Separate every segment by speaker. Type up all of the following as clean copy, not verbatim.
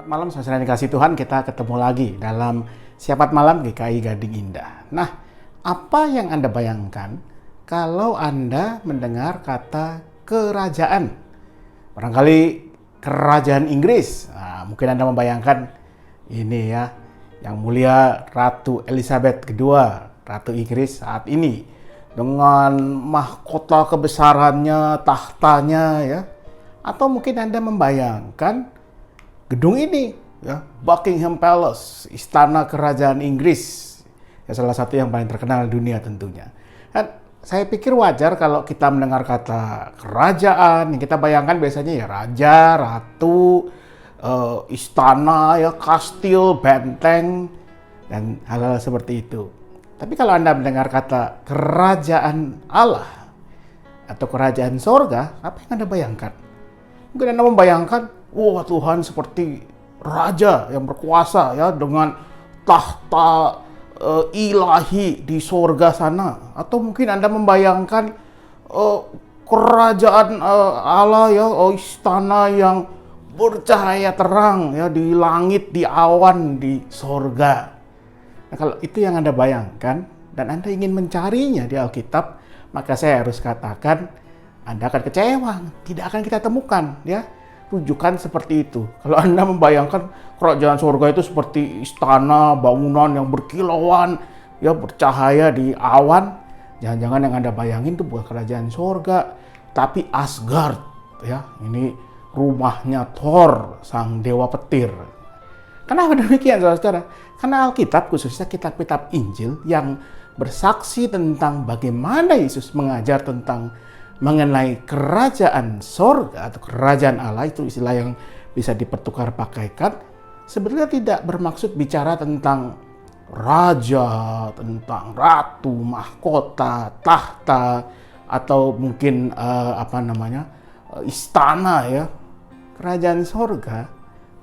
Speaker 1: Selamat malam, saudara yang dikasih Tuhan. Kita ketemu lagi dalam Siapat Malam GKI Gading Indah. Nah, apa yang Anda bayangkan kalau Anda mendengar kata kerajaan? Barangkali kerajaan Inggris. Nah, mungkin Anda membayangkan ini ya, yang mulia Ratu Elizabeth II, Ratu Inggris saat ini, dengan mahkota kebesarannya, tahtanya ya. Atau mungkin Anda membayangkan gedung ini, ya, Buckingham Palace, istana kerajaan Inggris, ya, salah satu yang paling terkenal di dunia tentunya. Dan saya pikir wajar kalau kita mendengar kata kerajaan, yang kita bayangkan biasanya ya raja, ratu, istana, ya, kastil, benteng, dan hal-hal seperti itu. Tapi kalau Anda mendengar kata kerajaan Allah atau kerajaan sorga, apa yang Anda bayangkan? Mungkin Anda membayangkan, wah, Tuhan seperti raja yang berkuasa ya dengan tahta ilahi di sorga sana. Atau mungkin Anda membayangkan kerajaan Allah ya, istana yang bercahaya terang ya di langit, di awan, di sorga. Nah, kalau itu yang Anda bayangkan dan Anda ingin mencarinya di Alkitab, maka saya harus katakan Anda akan kecewa, tidak akan kita temukan ya rujukan seperti itu. Kalau Anda membayangkan kerajaan surga itu seperti istana, bangunan yang berkilauan, ya bercahaya di awan, jangan-jangan yang Anda bayangin itu bukan kerajaan surga, tapi Asgard ya. Ini rumahnya Thor, sang dewa petir. Kenapa demikian, saudara-saudara? Karena Alkitab, khususnya kitab-kitab Injil yang bersaksi tentang bagaimana Yesus mengajar tentang mengenai kerajaan sorga atau kerajaan Allah, itu istilah yang bisa dipertukar pakaikan, sebenarnya tidak bermaksud bicara tentang raja, tentang ratu, mahkota, tahta, atau mungkin istana ya. Kerajaan sorga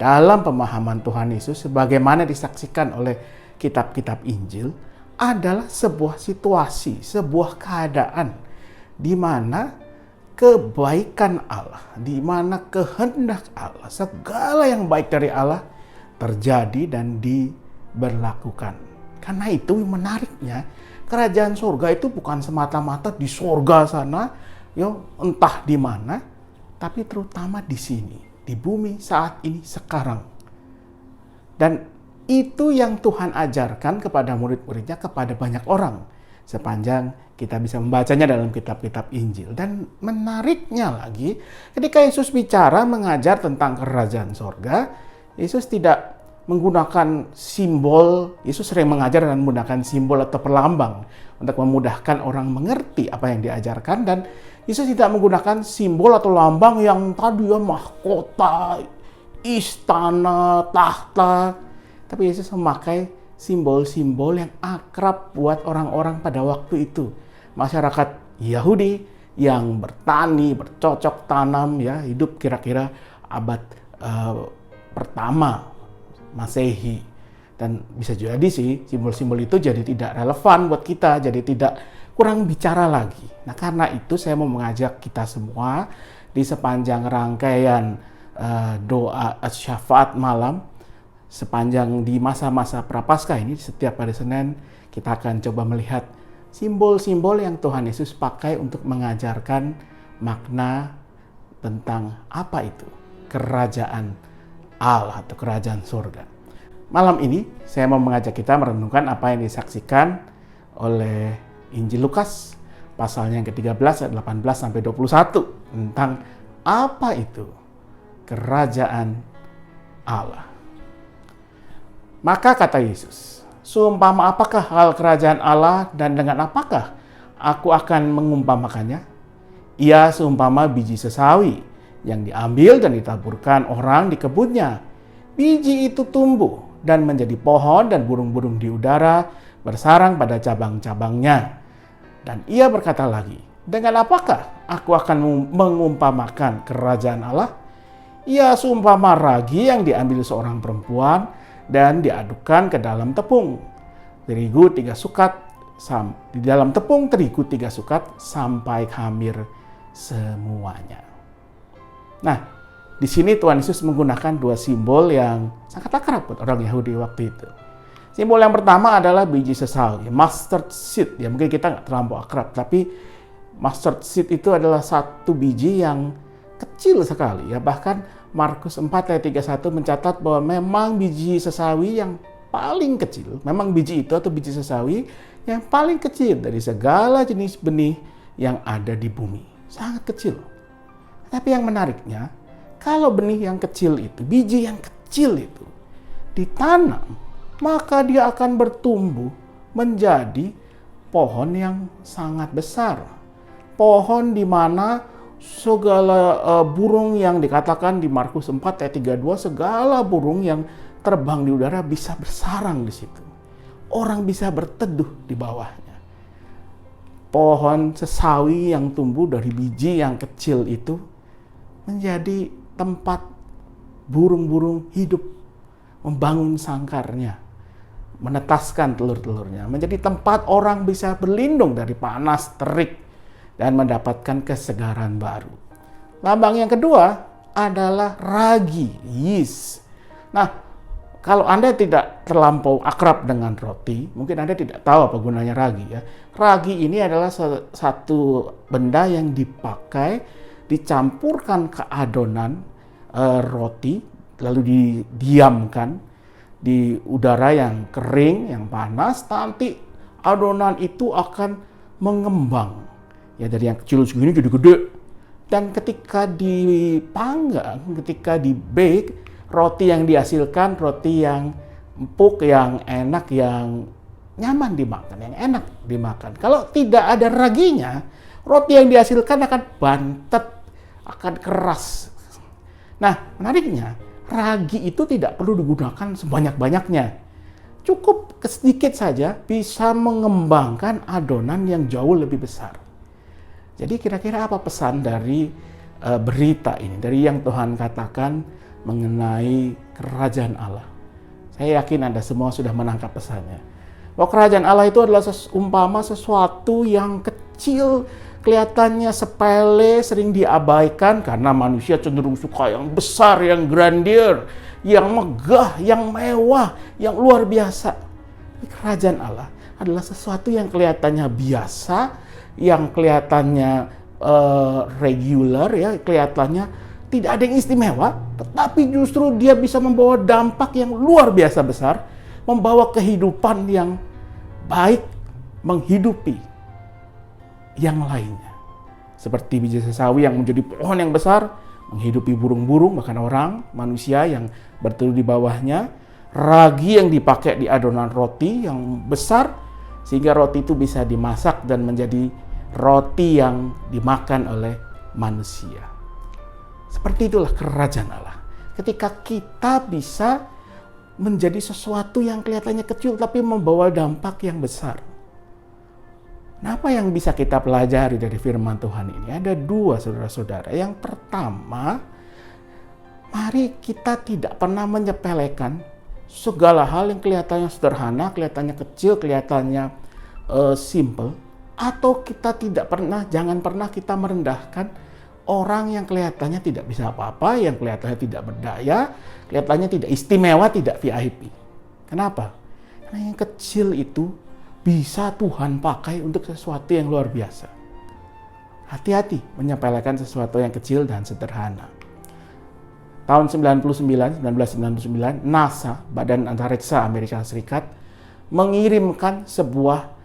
Speaker 1: dalam pemahaman Tuhan Yesus sebagaimana disaksikan oleh kitab-kitab Injil adalah sebuah situasi, sebuah keadaan di mana kebaikan Allah, di mana kehendak Allah, segala yang baik dari Allah terjadi dan diberlakukan. Karena itu menariknya, kerajaan surga itu bukan semata-mata di surga sana, ya, entah di mana, tapi terutama di sini, di bumi saat ini sekarang. Dan itu yang Tuhan ajarkan kepada murid-muridnya, kepada banyak orang sepanjang kita bisa membacanya dalam kitab-kitab Injil. Dan menariknya lagi, ketika Yesus bicara mengajar tentang kerajaan sorga, Yesus tidak menggunakan simbol. Yesus sering mengajar dengan menggunakan simbol atau perlambang untuk memudahkan orang mengerti apa yang diajarkan. Dan Yesus tidak menggunakan simbol atau lambang yang tadi ya, mahkota, istana, tahta. Tapi Yesus memakai simbol-simbol yang akrab buat orang-orang pada waktu itu. Masyarakat Yahudi yang bertani, bercocok tanam, ya, hidup kira-kira abad pertama Masehi. Dan bisa jadi sih simbol-simbol itu jadi tidak relevan buat kita, jadi tidak, kurang bicara lagi. Nah, karena itu saya mau mengajak kita semua di sepanjang rangkaian doa syafaat malam, sepanjang di masa-masa Prapaskah ini, setiap hari Senin kita akan coba melihat simbol-simbol yang Tuhan Yesus pakai untuk mengajarkan makna tentang apa itu kerajaan Allah atau kerajaan surga. Malam ini saya mau mengajak kita merenungkan apa yang disaksikan oleh Injil Lukas pasalnya yang ke-13 ayat 18 sampai 21 tentang apa itu kerajaan Allah. Maka kata Yesus, seumpama apakah hal kerajaan Allah dan dengan apakah aku akan mengumpamakannya? Ia seumpama biji sesawi yang diambil dan ditaburkan orang di kebunnya. Biji itu tumbuh dan menjadi pohon dan burung-burung di udara bersarang pada cabang-cabangnya. Dan ia berkata lagi, dengan apakah aku akan mengumpamakan kerajaan Allah? Ia seumpama ragi yang diambil seorang perempuan dan diadukkan ke dalam tepung terigu 3 sukat, di dalam tepung terigu 3 sukat sampai hamir semuanya. Nah, Di sini Tuhan Yesus menggunakan dua simbol yang sangat akrab buat orang Yahudi waktu itu. Simbol yang pertama adalah biji sesawi, mustard seed. Ya mungkin kita nggak terlampau akrab, tapi mustard seed itu adalah satu biji yang kecil sekali. Ya bahkan Markus 4 ayat 31 mencatat bahwa memang biji sesawi yang paling kecil, memang biji itu atau biji sesawi yang paling kecil dari segala jenis benih yang ada di bumi. Sangat kecil. Tapi yang menariknya, kalau benih yang kecil itu, biji yang kecil itu ditanam, maka dia akan bertumbuh menjadi pohon yang sangat besar. Pohon di mana segala burung yang dikatakan di Markus 4 ayat 32, segala burung yang terbang di udara bisa bersarang di situ. Orang bisa berteduh di bawahnya. Pohon sesawi yang tumbuh dari biji yang kecil itu menjadi tempat burung-burung hidup, membangun sangkarnya, menetaskan telur-telurnya, menjadi tempat orang bisa berlindung dari panas terik dan mendapatkan kesegaran baru. Lambang yang kedua adalah ragi, yeast. Nah, kalau Anda tidak terlampau akrab dengan roti, mungkin Anda tidak tahu apa gunanya ragi ya. Ragi ini adalah satu benda yang dipakai, dicampurkan ke adonan roti, lalu didiamkan di udara yang kering, yang panas. Nanti adonan itu akan mengembang. Ya dari yang kecil segini jadi gede. Dan ketika dipanggang, ketika di-bake, roti yang dihasilkan roti yang empuk, yang enak, yang nyaman dimakan, yang enak dimakan. Kalau tidak ada raginya, roti yang dihasilkan akan bantet, akan keras. Nah, menariknya, ragi itu tidak perlu digunakan sebanyak-banyaknya. Cukup sedikit saja bisa mengembangkan adonan yang jauh lebih besar. Jadi kira-kira apa pesan dari berita ini, dari yang Tuhan katakan mengenai kerajaan Allah? Saya yakin Anda semua sudah menangkap pesannya. Bahwa kerajaan Allah itu adalah umpama sesuatu yang kecil, kelihatannya sepele, sering diabaikan karena manusia cenderung suka yang besar, yang grandeur, yang megah, yang mewah, yang luar biasa. Tapi kerajaan Allah adalah sesuatu yang kelihatannya biasa, yang kelihatannya regular, ya, kelihatannya tidak ada yang istimewa, tetapi justru dia bisa membawa dampak yang luar biasa besar, membawa kehidupan yang baik, menghidupi yang lainnya. Seperti biji sesawi yang menjadi pohon yang besar, menghidupi burung-burung, bahkan orang, manusia yang berteduh di bawahnya. Ragi yang dipakai di adonan roti yang besar, sehingga roti itu bisa dimasak dan menjadi roti yang dimakan oleh manusia. Seperti itulah kerajaan Allah. Ketika kita bisa menjadi sesuatu yang kelihatannya kecil tapi membawa dampak yang besar. Nah, apa yang bisa kita pelajari dari firman Tuhan ini? Ada dua, saudara-saudara. Yang pertama, mari kita tidak pernah menyepelekan segala hal yang kelihatannya sederhana, kelihatannya kecil, kelihatannya simple. Atau kita jangan pernah kita merendahkan orang yang kelihatannya tidak bisa apa-apa, yang kelihatannya tidak berdaya, kelihatannya tidak istimewa, tidak VIP. Kenapa? Karena yang kecil itu bisa Tuhan pakai untuk sesuatu yang luar biasa. Hati-hati menyepelekan sesuatu yang kecil dan sederhana. Tahun 1999, NASA, Badan Antariksa Amerika Serikat, mengirimkan sebuah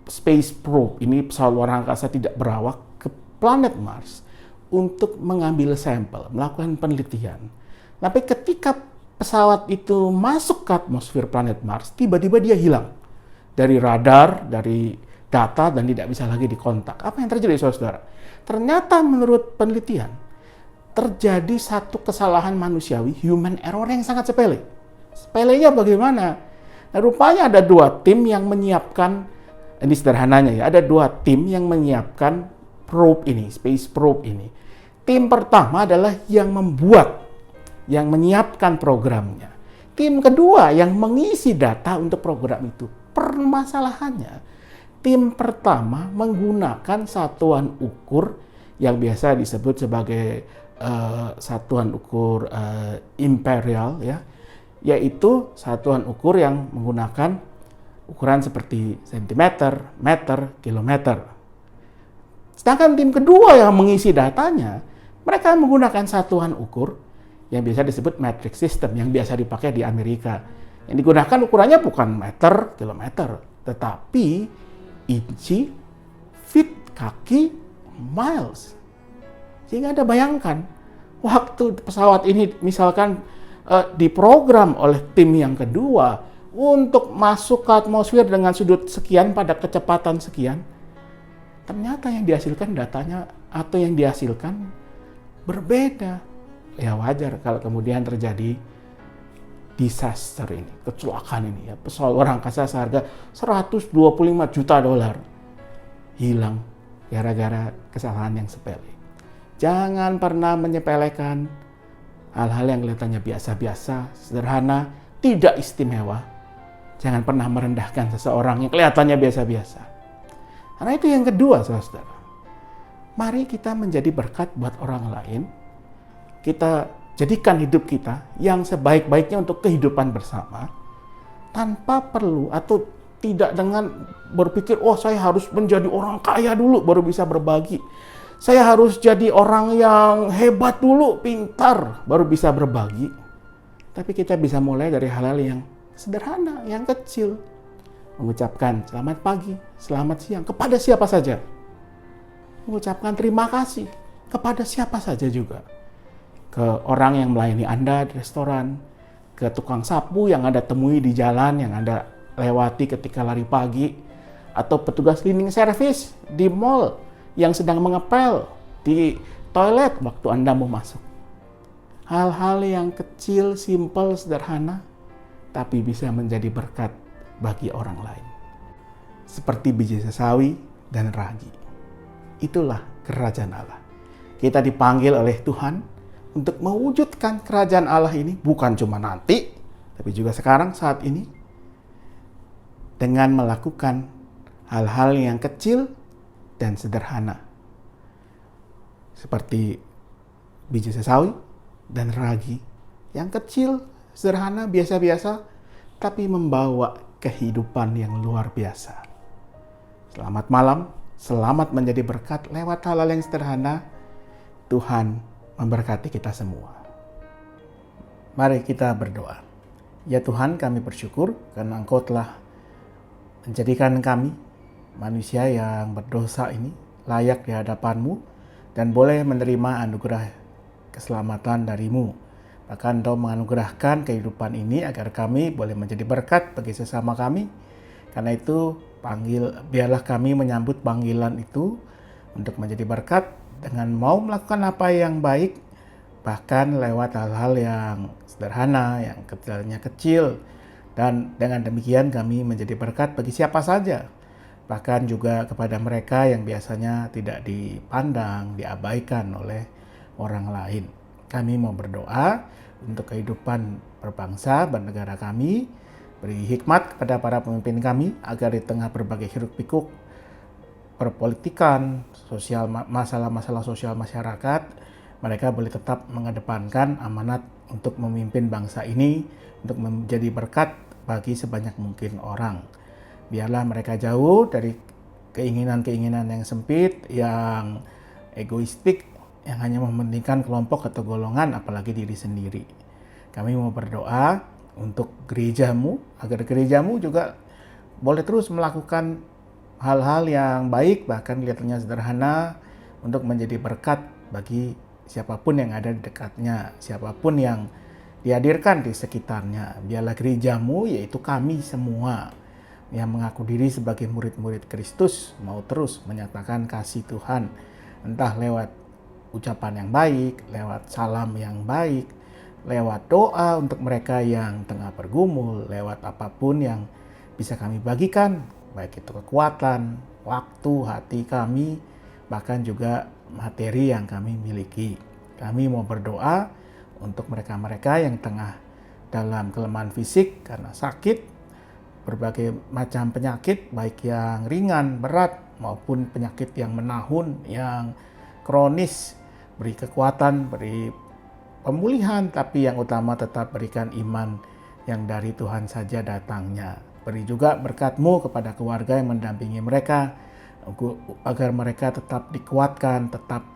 Speaker 1: space probe, ini pesawat luar angkasa tidak berawak, ke planet Mars untuk mengambil sampel, melakukan penelitian. Tapi ketika pesawat itu masuk ke atmosfer planet Mars, tiba-tiba dia hilang dari radar, dari data, dan tidak bisa lagi dikontak. Apa yang terjadi, saudara? Ternyata menurut penelitian, terjadi satu kesalahan manusiawi, human error yang sangat sepele. Sepelenya bagaimana? Nah, rupanya ada dua tim yang menyiapkan, ini sederhananya ya, ada dua tim yang menyiapkan probe ini, space probe ini. Tim pertama adalah yang membuat, yang menyiapkan programnya. Tim kedua yang mengisi data untuk program itu. Permasalahannya, tim pertama menggunakan satuan ukur yang biasa disebut sebagai satuan ukur imperial ya, yaitu satuan ukur yang menggunakan ukuran seperti sentimeter, meter, kilometer. Sedangkan tim kedua yang mengisi datanya, mereka menggunakan satuan ukur yang biasa disebut metric system, yang biasa dipakai di Amerika. Yang digunakan ukurannya bukan meter, kilometer, tetapi inci, feet, kaki, miles. Sehingga Anda bayangkan, waktu pesawat ini misalkan diprogram oleh tim yang kedua untuk masuk ke atmosfer dengan sudut sekian pada kecepatan sekian, ternyata yang dihasilkan datanya atau yang dihasilkan berbeda. Ya wajar kalau kemudian terjadi disaster ini, kecelakaan ini ya. Pesawat orang angkasa seharga $125 juta hilang gara-gara kesalahan yang sepele. Jangan pernah menyepelekan hal-hal yang kelihatannya biasa-biasa, sederhana, tidak istimewa. Jangan pernah merendahkan seseorang yang kelihatannya biasa-biasa. Karena itu yang kedua, saudara. Mari kita menjadi berkat buat orang lain. Kita jadikan hidup kita yang sebaik-baiknya untuk kehidupan bersama, tanpa perlu atau tidak dengan berpikir, oh saya harus menjadi orang kaya dulu baru bisa berbagi. Saya harus jadi orang yang hebat dulu, pintar, baru bisa berbagi. Tapi kita bisa mulai dari hal-hal yang sederhana, yang kecil. Mengucapkan selamat pagi, selamat siang, kepada siapa saja. Mengucapkan terima kasih kepada siapa saja juga. Ke orang yang melayani Anda di restoran, ke tukang sapu yang Anda temui di jalan, yang Anda lewati ketika lari pagi, atau petugas cleaning service di mall yang sedang mengepel di toilet waktu Anda mau masuk. Hal-hal yang kecil, simpel, sederhana, tapi bisa menjadi berkat bagi orang lain. Seperti biji sesawi dan ragi. Itulah kerajaan Allah. Kita dipanggil oleh Tuhan untuk mewujudkan kerajaan Allah ini bukan cuma nanti, tapi juga sekarang, saat ini, dengan melakukan hal-hal yang kecil dan sederhana. Seperti biji sesawi dan ragi yang kecil, sederhana, biasa-biasa, tapi membawa kehidupan yang luar biasa. Selamat malam, selamat menjadi berkat lewat hal-hal yang sederhana. Tuhan memberkati kita semua. Mari kita berdoa. Ya Tuhan, kami bersyukur karena Engkau telah menjadikan kami, manusia yang berdosa ini, layak di hadapan-Mu dan boleh menerima anugerah keselamatan dari-Mu. Bahkan Engkau menganugerahkan kehidupan ini agar kami boleh menjadi berkat bagi sesama kami. Karena itu, biarlah kami menyambut panggilan itu untuk menjadi berkat dengan mau melakukan apa yang baik, bahkan lewat hal-hal yang sederhana, yang kecilnya kecil. Dan dengan demikian kami menjadi berkat bagi siapa saja, bahkan juga kepada mereka yang biasanya tidak dipandang, diabaikan oleh orang lain. Kami mau berdoa untuk kehidupan berbangsa, bernegara kami, beri hikmat kepada para pemimpin kami, agar di tengah berbagai hiruk-pikuk perpolitikan, masalah-masalah sosial masyarakat, mereka boleh tetap mengedepankan amanat untuk memimpin bangsa ini, untuk menjadi berkat bagi sebanyak mungkin orang. Biarlah mereka jauh dari keinginan-keinginan yang sempit, yang egoistik, yang hanya mementingkan kelompok atau golongan, apalagi diri sendiri. Kami mau berdoa untuk gerejamu, agar gerejamu juga boleh terus melakukan hal-hal yang baik, bahkan kelihatannya sederhana, untuk menjadi berkat bagi siapapun yang ada di dekatnya, siapapun yang dihadirkan di sekitarnya. Biarlah gerejamu, yaitu kami semua yang mengaku diri sebagai murid-murid Kristus, mau terus menyatakan kasih Tuhan, entah lewat ucapan yang baik, lewat salam yang baik, lewat doa untuk mereka yang tengah bergumul, lewat apapun yang bisa kami bagikan, baik itu kekuatan, waktu, hati kami, bahkan juga materi yang kami miliki. Kami mau berdoa untuk mereka-mereka yang tengah dalam kelemahan fisik karena sakit, berbagai macam penyakit, baik yang ringan, berat, maupun penyakit yang menahun, yang kronis, beri kekuatan, beri pemulihan, tapi yang utama tetap berikan iman yang dari Tuhan saja datangnya. Beri juga berkat-Mu kepada keluarga yang mendampingi mereka, agar mereka tetap dikuatkan, tetap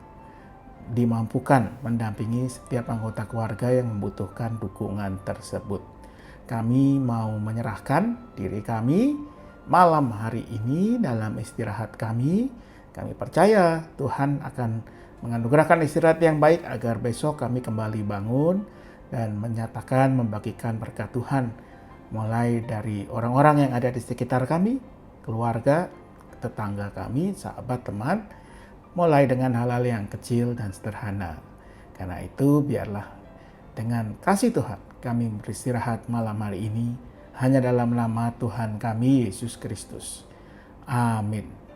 Speaker 1: dimampukan mendampingi setiap anggota keluarga yang membutuhkan dukungan tersebut. Kami mau menyerahkan diri kami malam hari ini dalam istirahat kami. Kami percaya Tuhan akan menganugerahkan istirahat yang baik agar besok kami kembali bangun dan menyatakan, membagikan berkat Tuhan mulai dari orang-orang yang ada di sekitar kami, keluarga, tetangga kami, sahabat, teman, mulai dengan hal-hal yang kecil dan sederhana. Karena itu biarlah dengan kasih Tuhan kami beristirahat malam hari ini hanya dalam nama Tuhan kami Yesus Kristus. Amin.